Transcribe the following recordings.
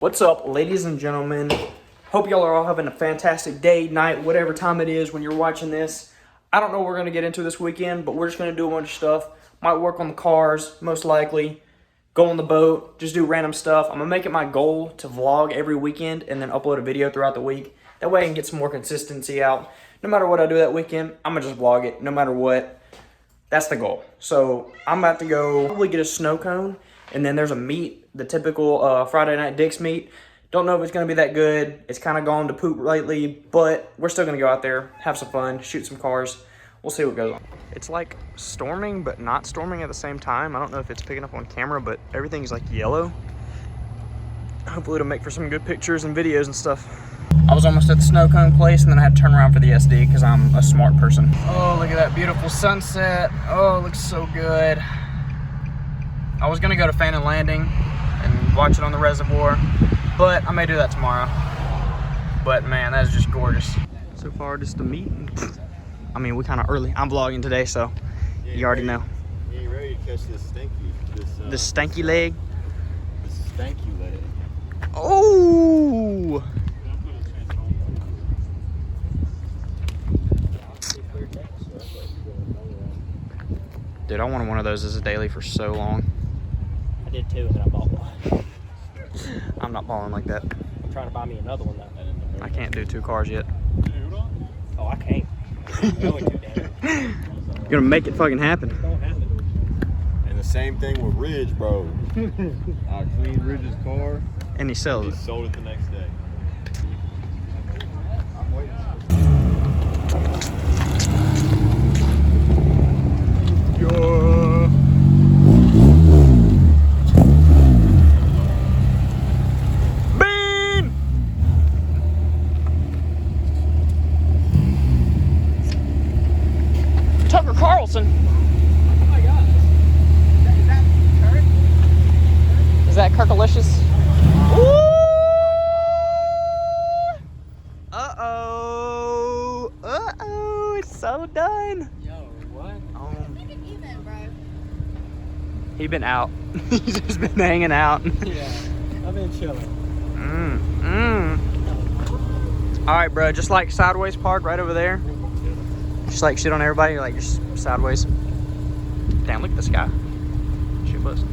What's up, ladies and gentlemen? Hope y'all are all having a fantastic day, night, whatever time it is when you're watching this. I don't know what we're going to get into this weekend, but we're just going to do a bunch of stuff. Might work on the cars, most likely. Go on the boat, just do random stuff. I'm going to make it my goal to vlog every weekend and then upload a video throughout the week. That way I can get some more consistency out. No matter what I do that weekend, I'm going to just vlog it, no matter what. That's the goal. So I'm about to go probably get a snow cone. And then there's a meet, the typical Friday night Dick's meet. Don't know if it's going to be that good. It's kind of gone to poop lately, but we're still going to go out there, have some fun, shoot some cars. We'll see what goes on. It's like storming, but not storming at the same time. I don't know if it's picking up on camera, but everything's like yellow. Hopefully it'll make for some good pictures and videos and stuff. I was almost at the snow cone place, and then I had to turn around for the SD because I'm a smart person. Oh, look at that beautiful sunset. Oh, it looks so good. I was gonna go to Fannin Landing and watch it on the reservoir, but I may do that tomorrow. But man, that is just gorgeous. So far, just a meet. I mean, we're kind of early. I'm vlogging today, so you already know. You ain't ready to catch this stanky. This stanky leg. This stanky leg. Oh! Dude, I wanted one of those as a daily for so long. I did too, and then I bought one. I'm not balling like that. I'm trying to buy me another one though. I can't do 2 cars yet. Oh, I can't. I'm going to, damn. You're gonna make it fucking happen. Don't happen. And the same thing with Ridge, bro. I cleaned Ridge's car. And he sells He it. sold it the next day. Tucker Carlson. Oh my god. Is that Kirk? Is that Kirkalicious? Ooh! Uh-oh. Uh-oh. It's so done. Yo, what? Make it even, bro. He been out. He's just been hanging out. Yeah, I've been chilling. All right, bro. Just like Sideways Park right over there. Just like shit on everybody. You're like just sideways. Damn, look at this guy. Shit bust.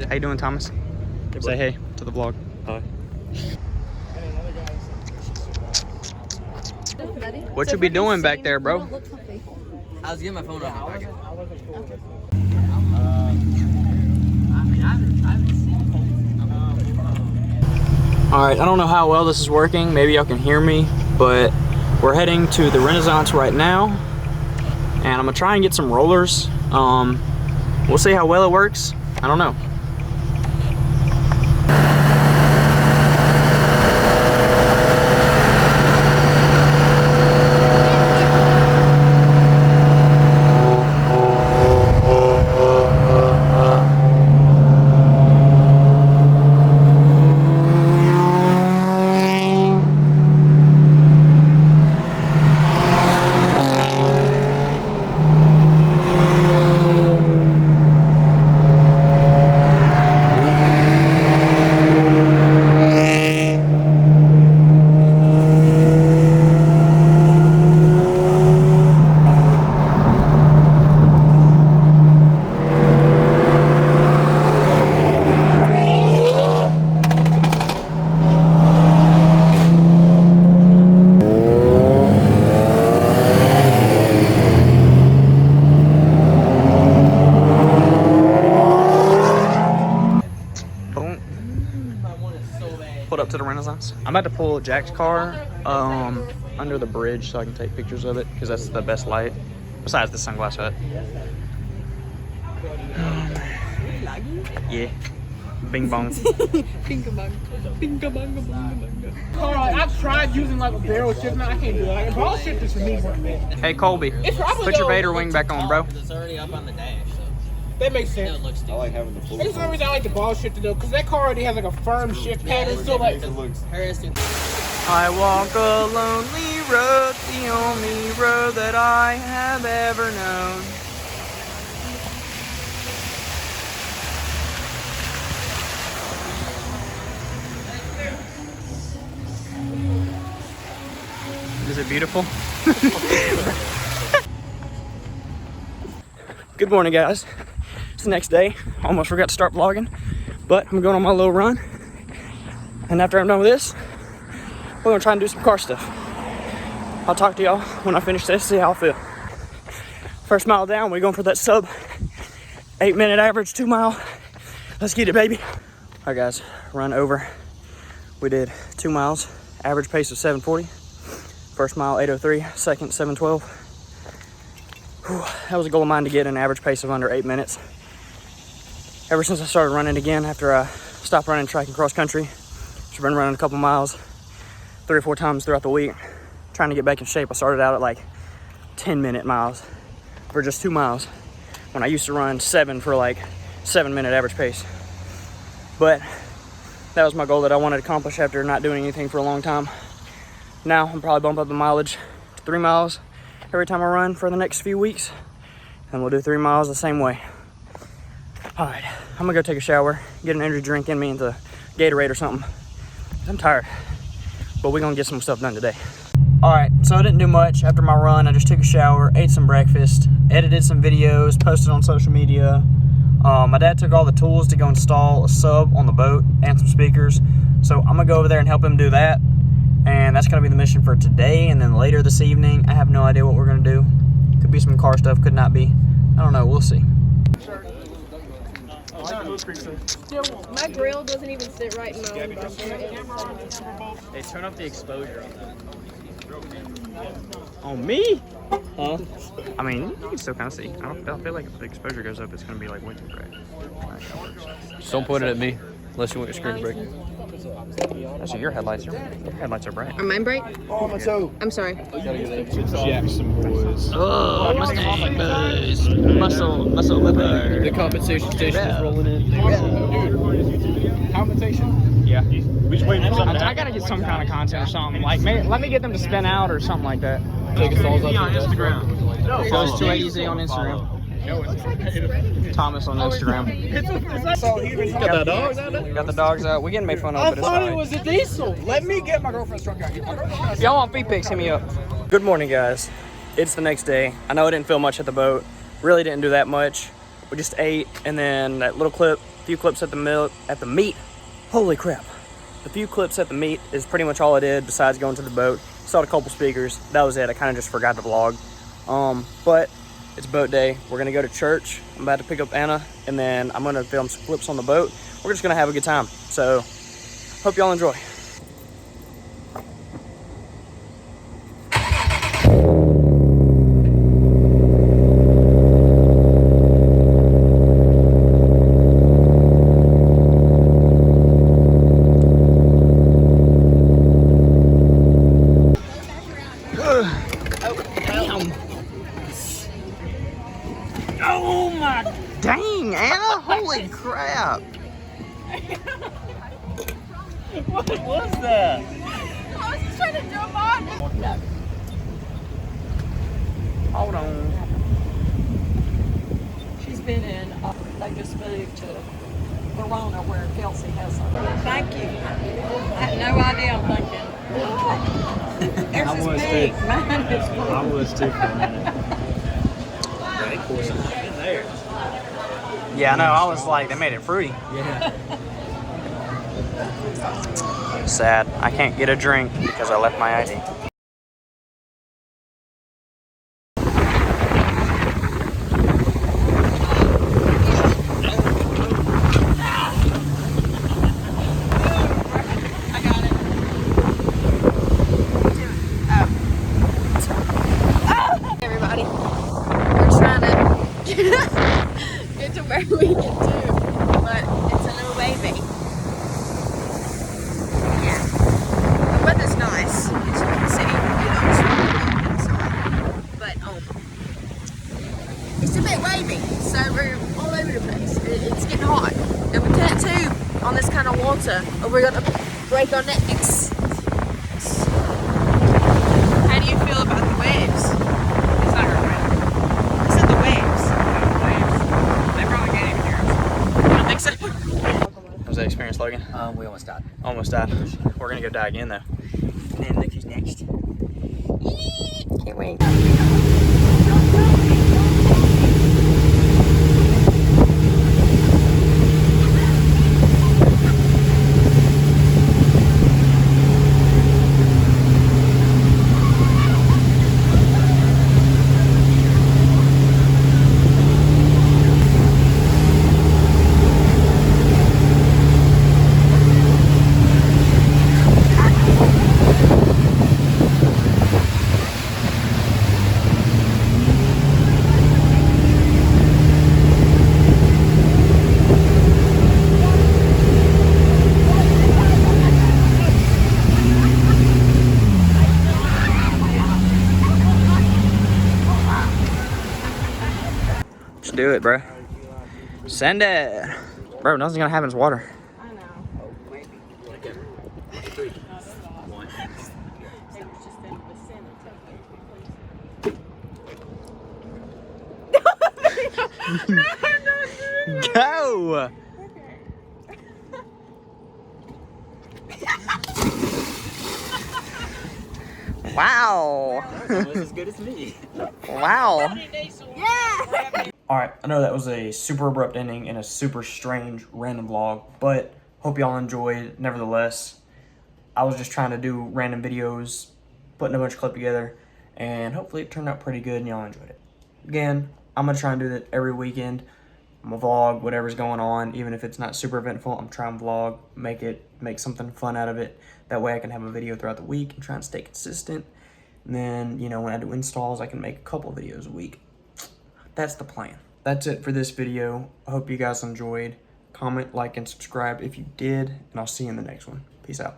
How you doing, Thomas? Say hey to the vlog. Hi. What you be doing back there, bro? I was getting my phone out of my pocket. Alright, I don't know how well this is working. Maybe y'all can hear me, but we're heading to the Renaissance right now. And I'm gonna try and get some rollers. We'll see how well it works. I don't know. Pulled up to the Renaissance. I'm about to pull Jack's car under the bridge so I can take pictures of it because that's the best light besides the sunglass hut. Yeah. Bing bong. Alright, I've tried using like a barrel shift. No, I can't do it. Like a barrel shift is for me. Hey Colby, put your Vader wing back on, bro. It's already up on the dash, so That makes it sense. don't look I stupid. like having the full. That's the only reason I like the ball shifter though, because that car already has like a firm shift pattern. So like, It looks. I walk a lonely road, the only road that I have ever known. it beautiful? Good morning, guys. It's the next day. Almost forgot to start vlogging, but I'm going on my little run. And after I'm done with this, we're gonna try and do some car stuff. I'll talk to y'all when I finish this, see how I feel. First mile down, we're going for that sub 8-minute average 2 mile. Let's get it, baby. All right, guys, run over. We did 2 miles, average pace of 7:40. First mile 8:03, second 7:12. Whew, that was a goal of mine to get an average pace of under 8 minutes. Ever since I started running again after I stopped running track and cross country, I've been running a couple miles 3 or 4 times throughout the week, trying to get back in shape. I started out at like 10-minute miles for just 2 miles when I used to run 7 for like 7-minute average pace. But that was my goal that I wanted to accomplish after not doing anything for a long time. Now I'm probably bump up the mileage to 3 miles every time I run for the next few weeks, and we'll do 3 miles the same way. All right, I'm gonna go take a shower, get an energy drink in me into Gatorade or something. I'm tired, but we're gonna get some stuff done today. All right, so I didn't do much after my run. I just took a shower, ate some breakfast, edited some videos, posted on social media. My dad took all the tools to go install a sub on the boat and some speakers. So I'm gonna go over there and help him do that. And that's gonna be the mission for today. And then later this evening, I have no idea what we're gonna do. Could be some car stuff, could not be. I don't know, we'll see. My grill doesn't even sit right in my own Hey, turn up the exposure on that. On me? Huh? I mean, you can still kind of see. I feel like if the exposure goes up, it's gonna be like way too bright. Just don't point it at me unless you want your screen to break. Actually, your headlights are bright. Are mine bright? I'm sorry. Jackson boys. Oh, Mustang boys. Muscle whipper. The compensation station is rolling in. Compensation? Yeah. I gotta get some kind of content or something. Like, let me get them to spin out or something like that. Take us all up on to Instagram. Post 2AZ on Instagram. Thomas on Instagram. Got the dogs out there? Got the dogs out. We getting made fun of, but it's all right. a diesel. Let me get my girlfriend's truck out here. If y'all want feed pics, hit me up. Good morning, guys. It's the next day. I know I didn't film much at the boat. Really didn't do that much. We just ate, and then that little clip, few clips at the meet. Holy crap. The few clips at the meet is pretty much all I did besides going to the boat. Saw a couple speakers. That was it. I kind of just forgot to vlog. But it's boat day. We're gonna go to church. I'm about to pick up Anna, and then I'm gonna film some clips on the boat. We're just gonna have a good time. So, hope y'all enjoy. Oh my dang, Anna! Holy crap! What was that? I was just trying to jump on. Hold on. She's been in, they just moved to Verona where Kelsey has her. Thank you. I had no idea. I'm thinking, what? Yours is big. Mine is I little. was too for a minute. Yeah, I know. I was like, they made it fruity. Yeah. Sad. I can't get a drink because I left my ID. Everybody, we're trying to get to where we get to, but it's a little baby. Yeah, the weather's nice, as you can see. It's really warm outside, but it's a bit wavy, so we're all over the place. It's getting hot, and we can't tube on this kind of water, or we're gonna break our necks. How do you feel about the waves? It's not her friend. I said the waves. They probably can't even hear us. I don't think so. How was that experience, Logan? We almost died. Almost died. We're gonna go die again though. And then look who's next. Yeah. wink. Let's do it, bro. Send it. Bro, nothing's gonna happen. It's water. I know. Go! Wow. Almost as good as me. Wow. Alright, I know that was a super abrupt ending and a super strange random vlog, but hope y'all enjoyed nevertheless. I was just trying to do random videos, putting a bunch of clip together, and hopefully it turned out pretty good and y'all enjoyed it. Again, I'm going to try and do that every weekend. I'm going to vlog whatever's going on, even if it's not super eventful. I'm trying to vlog, make something fun out of it. That way I can have a video throughout the week and try and stay consistent. And then, you know, when I do installs, I can make a couple videos a week. That's the plan. That's it for this video. I hope you guys enjoyed. Comment, like, and subscribe if you did, and I'll see you in the next one. Peace out.